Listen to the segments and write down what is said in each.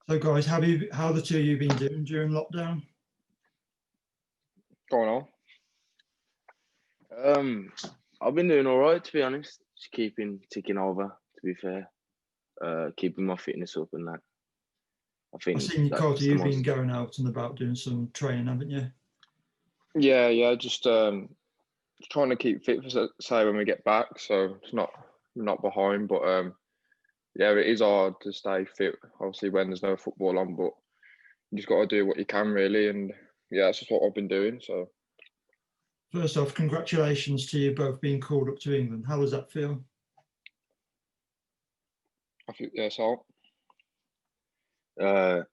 So, guys, how the two of you been doing during lockdown? Going on. I've been doing all right, to be honest. Just keeping ticking over, to be fair. Keeping my fitness up and that. I I've think seen you, that's Carter. the You've most. been going out and about doing some training, haven't you? Yeah, just trying to keep fit for say when we get back, so it's not behind. But yeah, it is hard to stay fit. Obviously, when there's no football on, but you just got to do what you can really, and yeah, that's just what I've been doing. So First off, congratulations to you both being called up to England. How does that feel? I think yeah, so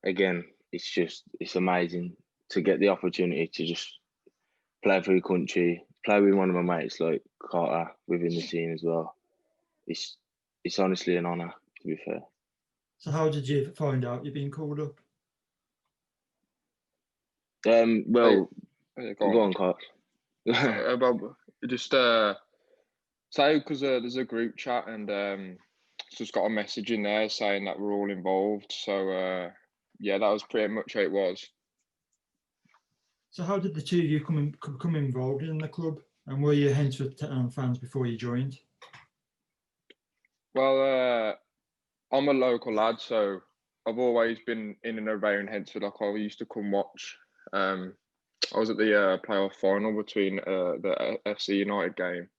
Again, it's amazing to get the opportunity to just play for your country, play with one of my mates like Carter within the team as well. It's honestly an honour, to be fair. So, how did you find out you've been called up? Well, go go on. on, Carter. Well, just say because there's a group chat and it's just got a message in there saying that we're all involved. So yeah, that was pretty much how it was. So, how did the two of you come involved in the club? And were you Hednesford Town fans before you joined? Well, I'm a local lad, so I've always been in and around Hednesford. Like I used to come watch. I was at the playoff final between the FC United game,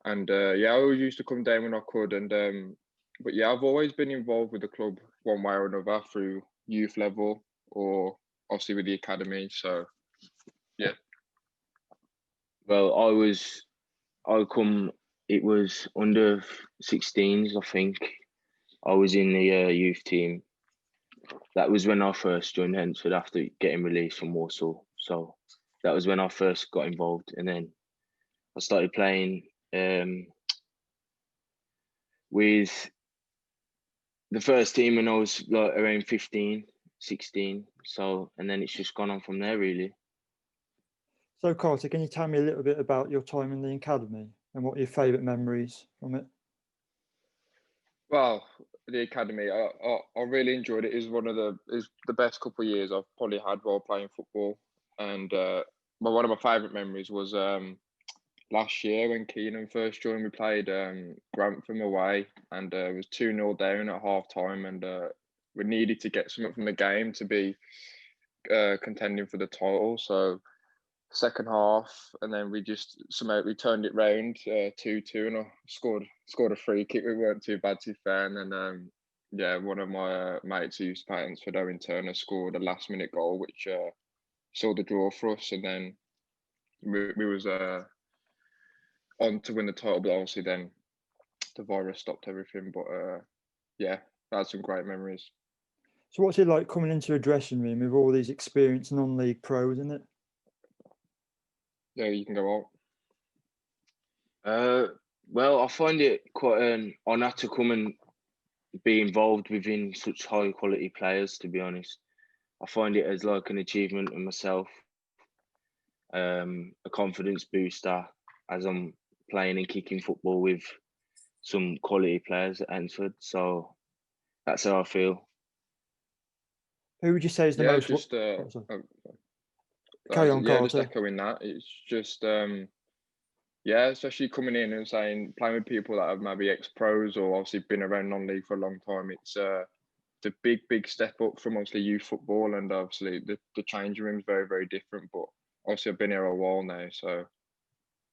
and yeah, I always used to come down when I could. And but yeah, I've always been involved with the club one way or another through youth level or obviously with the academy. So yeah. Well, it was under 16s, I think. I was in the youth team. That was when I first joined Hednesford after getting released from Warsaw. So that was when I first got involved. And then I started playing with the first team when I was like around 15, 16. So, and then it's just gone on from there, really. So, Carter, can you tell me a little bit about your time in the academy and what your favourite memories from it? Well, the academy, I really enjoyed it. It was the best couple of years I've probably had while playing football. And one of my favourite memories was last year when Keenan first joined. We played Grantham away, and it was 2-0 down at half time, and we needed to get something from the game to be contending for the title. So second half, and then we turned it round 2-2, and I scored a free kick. We weren't too bad, to be fair. And then yeah, one of my mates who used to play for Owen Turner scored a last minute goal, which saw the draw for us. And then we was on to win the title, but obviously then the virus stopped everything. But yeah, I had some great memories. So, what's it like coming into a dressing room with all these experienced non-league pros in it? Yeah, you can go on. Well, I find it quite an honour to come and be involved within such high quality players, to be honest. I find it as like an achievement in myself, a confidence booster as I'm playing and kicking football with some quality players at Hednesford. So that's how I feel. Who would you say is the most? Just carry on, yeah, Carter. just echoing that. It's just yeah, especially coming in and playing with people that have maybe ex-pros or obviously been around non-league for a long time. It's a big step up from obviously youth football, and obviously the changing room is very, very different. But obviously I've been here a while now, so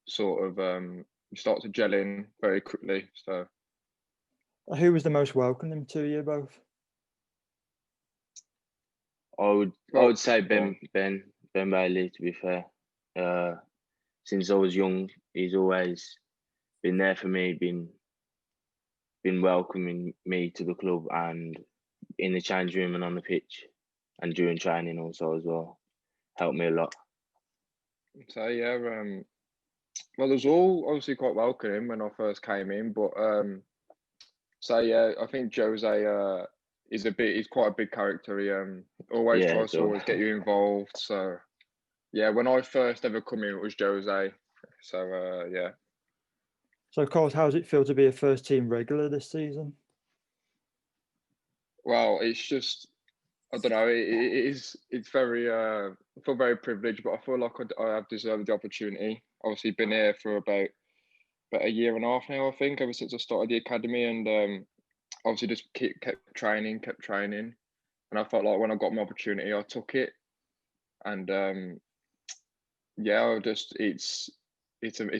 sort of you start to gel in very quickly. So who was the most welcoming to you both? I would say Ben Bailey, to be fair. Since I was young, he's always been there for me, been welcoming me to the club and in the change room and on the pitch and during training also as well. Helped me a lot. So yeah, well, it was all obviously quite welcoming when I first came in, but so yeah, I think Jose he's quite a big character. He always tries to always get you involved. So yeah, when I first ever come in, it was Jose. So yeah. So, Carl, how does it feel to be a first team regular this season? Well, it's just I don't know. It is. It's very. I feel very privileged, but I feel like I have deserved the opportunity. Obviously, been here for about a year and a half now. I think ever since I started the academy, and obviously just kept training, and I felt like when I got my opportunity, I took it, and yeah, I just it's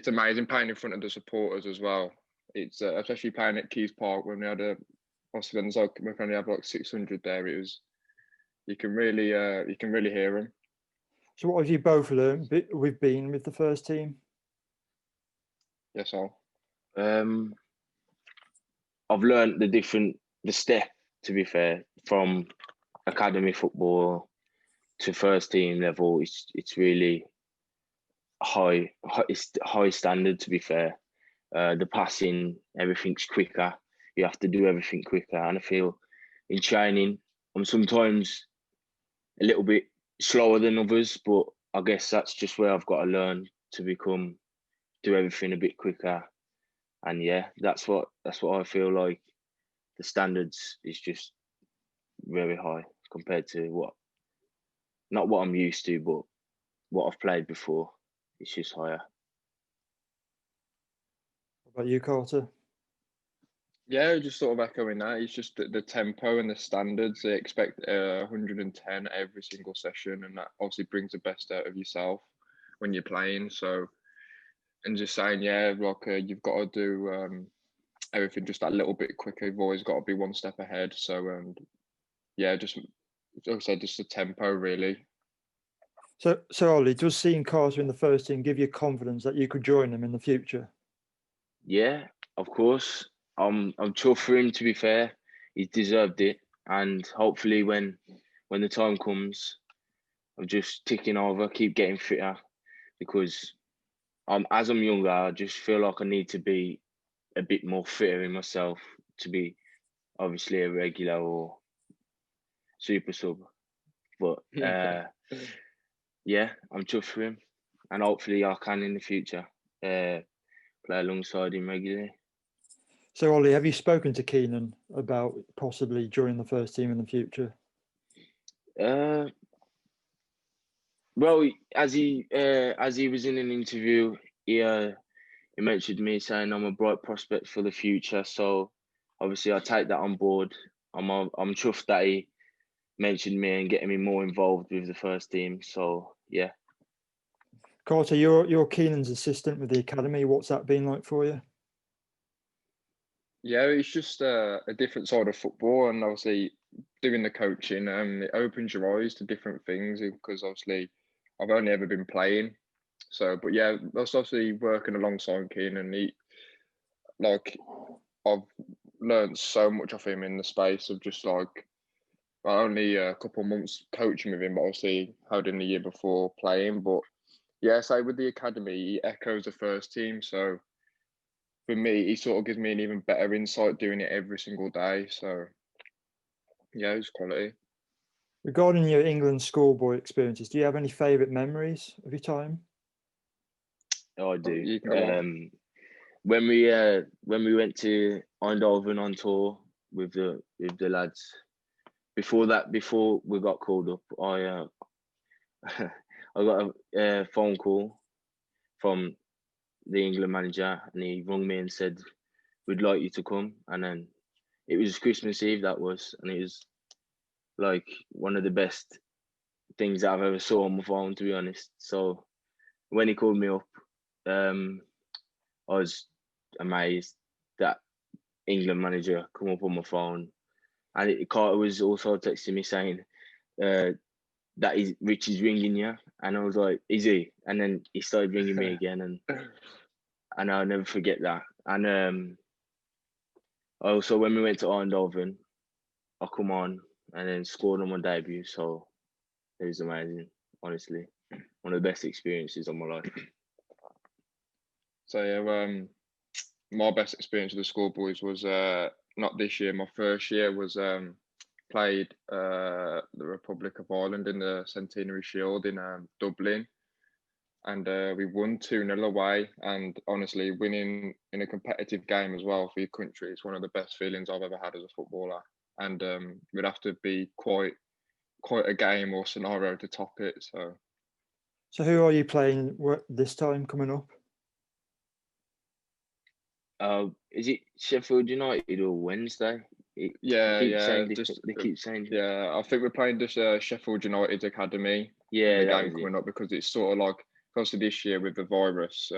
amazing playing in front of the supporters as well. It's especially playing at Keys Park when we had obviously when there's like we only have like 600 there. It was you can really hear them. So what have you both learned with being with the first team? Yes, all. I've learned the step, to be fair, from academy football to first team level. It's really it's high standard, to be fair. The passing, everything's quicker. You have to do everything quicker. And I feel in training, I'm sometimes a little bit slower than others, but I guess that's just where I've got to learn to do everything a bit quicker. And yeah, that's what I feel like the standards is just very high compared to not what I'm used to, but what I've played before. It's just higher. What about you, Carter? Yeah, just sort of echoing that. It's just the tempo and the standards. They expect 110 every single session, and that obviously brings the best out of yourself when you're playing. So, and just saying, yeah, like you've got to do everything just that little bit quicker. You've always got to be one step ahead. So, yeah, just like I said, just the tempo really. So Ollie, does seeing Carter in the first team give you confidence that you could join them in the future? Yeah, of course. I'm chuffed for him, to be fair. He's deserved it. And hopefully when the time comes, I'm just ticking over, keep getting fitter, because as I'm younger, I just feel like I need to be a bit more fitter in myself to be obviously a regular or super sub. But yeah, I'm chuffed for him. And hopefully I can in the future play alongside him regularly. So Ollie, have you spoken to Keenan about possibly joining the first team in the future? Well, as he was in an interview, he mentioned me saying I'm a bright prospect for the future. So obviously I take that on board. I'm chuffed that he mentioned me and getting me more involved with the first team. So yeah. Carter, you're Keenan's assistant with the academy. What's that been like for you? Yeah, it's just a different side of football, and obviously doing the coaching, it opens your eyes to different things because obviously I've only ever been playing. So, but yeah, that's obviously working alongside Keenan. Like, I've learned so much of him in the space of just like not only a couple of months coaching with him, but obviously had him the year before playing. But yeah, so with the academy, he echoes the first team. So for me, he sort of gives me an even better insight doing it every single day. So yeah, it's quality. Regarding your England schoolboy experiences, do you have any favourite memories of your time? Oh, I do. You can go on. When we went to Eindhoven on tour with the lads, before we got called up, I I got a phone call from the England manager, and he rang me and said, "We'd like you to come." And then it was Christmas Eve, that was, and it was like one of the best things that I've ever saw on my phone, to be honest. So when he called me up, I was amazed that England manager come up on my phone, and Carter was also texting me saying that Rich is ringing you, and I was like, "Is he?" And then he started ringing me again, and I'll never forget that. And also when we went to Eindhoven, I come on and then scored on my debut, so it was amazing. Honestly, one of the best experiences of my life. So yeah, my best experience with the schoolboys was not this year. My first year was played the Republic of Ireland in the Centenary Shield in Dublin, and we won 2-0 away. And honestly, winning in a competitive game as well for your country is one of the best feelings I've ever had as a footballer. And we'd have to be quite quite a game or scenario to top it. So who are you playing this time coming up? Is it Sheffield United or Wednesday? They keep saying. Yeah, I think we're playing this Sheffield United academy. Yeah, the game coming up, because it's sort of like, obviously this year with the virus,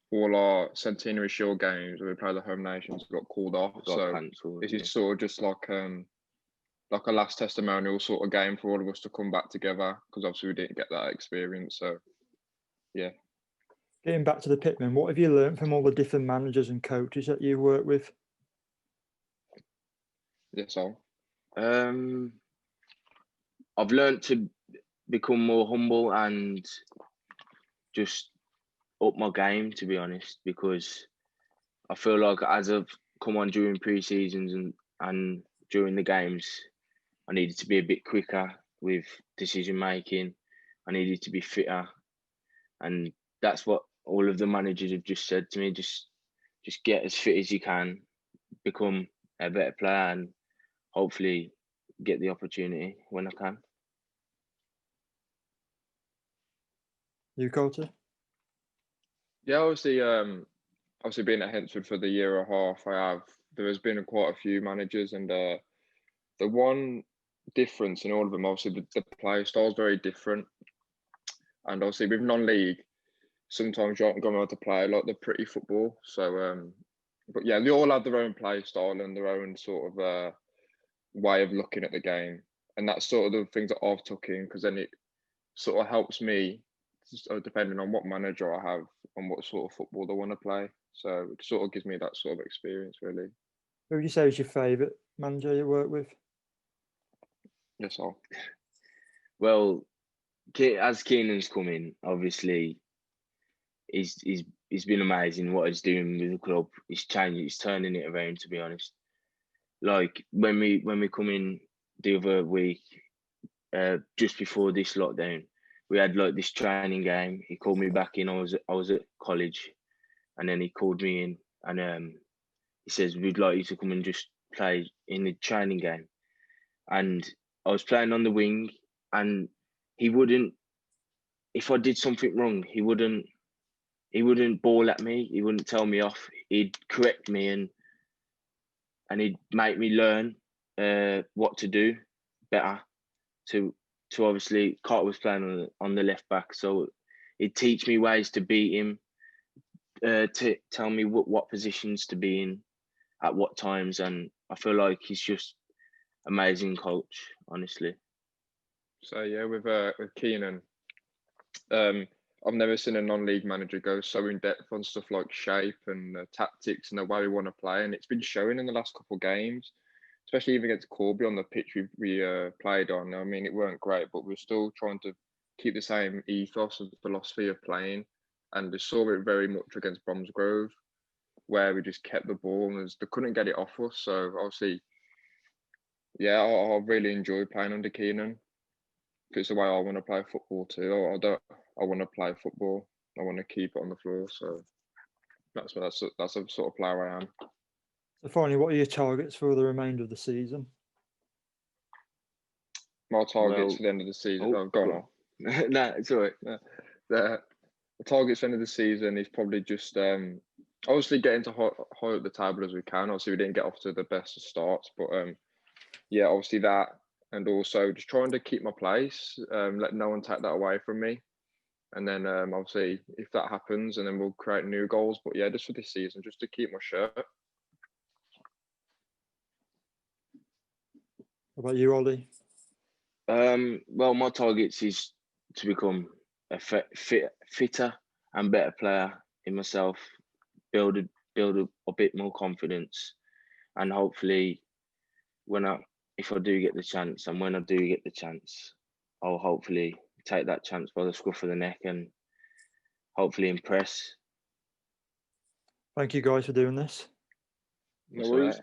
all our Centenary Shield games where we play the home nations got called off. Cancelled, this is sort of just like a last testimonial sort of game for all of us to come back together, because obviously we didn't get that experience. So yeah. Getting back to the Pitmen, what have you learned from all the different managers and coaches that you work with? Yes, all. I've learned to become more humble and just up my game, to be honest, because I feel like as I've come on during pre-seasons and during the games, I needed to be a bit quicker with decision making. I needed to be fitter, and that's what all of the managers have just said to me. Just get as fit as you can, become a better player, and hopefully get the opportunity when I can. You, Coulter? Yeah, obviously being at Hednesford for the year and a half, there has been quite a few managers, and the one difference in all of them, obviously the play style is very different, and obviously with non-league, sometimes you aren't going to be able to play like the pretty football. So, but yeah, they all have their own play style and their own sort of way of looking at the game, and that's sort of the things that I've took in, because then it sort of helps me, depending on what manager I have and what sort of football they want to play. So it sort of gives me that sort of experience, really. Who would you say is your favourite manager you work with? Yes, all. Well, as Keenan's come in, obviously, he's been amazing what he's doing with the club. He's changing, he's turning it around, to be honest. Like when we come in the other week, just before this lockdown, we had like this training game. He called me back in. I was at college, and then he called me in, and he says, "We'd like you to come and just play in the training game." And I was playing on the wing, and he wouldn't. If I did something wrong, he wouldn't bawl at me. He wouldn't tell me off. He'd correct me and he'd make me learn what to do better. To obviously, Carter was playing on the left back, so he'd teach me ways to beat him, to tell me what positions to be in at what times, and I feel like he's just amazing coach, honestly. So yeah, with Keenan, I've never seen a non-league manager go so in depth on stuff like shape and tactics and the way we want to play, and it's been showing in the last couple of games, especially even against Corby on the pitch we played on. I mean, it weren't great, but we're still trying to keep the same ethos and philosophy of playing, and we saw it very much against Bromsgrove, where we just kept the ball and they couldn't get it off us. So obviously, yeah, I really enjoy playing under Keenan. It's the way I want to play football too. I want to play football. I want to keep it on the floor. So that's a sort of player I am. So finally, what are your targets for the remainder of the season? My targets for the end of the season. Oh, go on. No, it's all right. The targets for the end of the season is probably just obviously getting to high up the table as we can. Obviously, we didn't get off to the best of starts, but yeah, obviously that, and also just trying to keep my place, let no one take that away from me, and then obviously if that happens, and then we'll create new goals. But yeah, just for this season, just to keep my shirt. What about you, Ollie? Well, my targets is to become a fitter and better player in myself, build a bit more confidence, and hopefully, if I do get the chance, and when I do get the chance, I'll hopefully take that chance by the scruff of the neck and hopefully impress. Thank you guys for doing this. No worries.